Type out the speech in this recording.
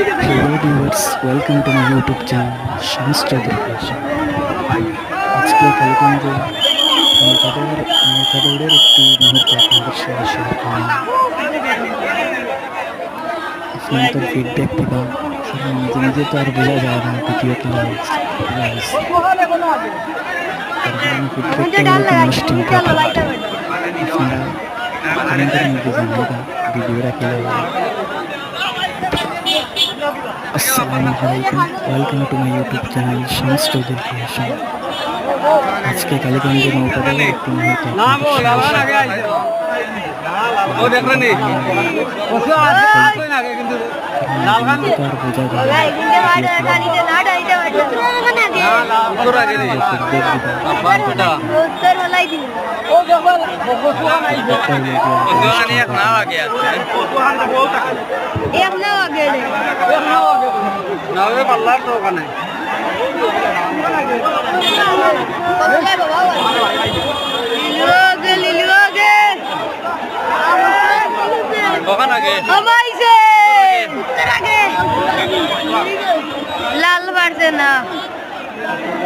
Hello viewers, welcome to my YouTube channel Shams Chaudhary Creation। আজকে কালীগঞ্জে নৌকা দৌড়ের একটি মুহূর্ত আপনাদের সাথে শেয়ার করলাম। আপনাদের ফিডব্যাক দিবা, কারণ নিজে নিজে তো আর বোঝা যায় না ভিডিও তারপরে আমি ফিডব্যাকটা মোস্ট ইম্পর্টেন্ট। আপনারা কমেন্টের মধ্যে জানাইবা ভিডিওটা কী লাগবে। আসসালামু আলাইকুম, welcome to my YouTube channel Shams Chowdhury creation. আজকে কালীগঞ্জে নৌকাদলের একটি মুহূর্ত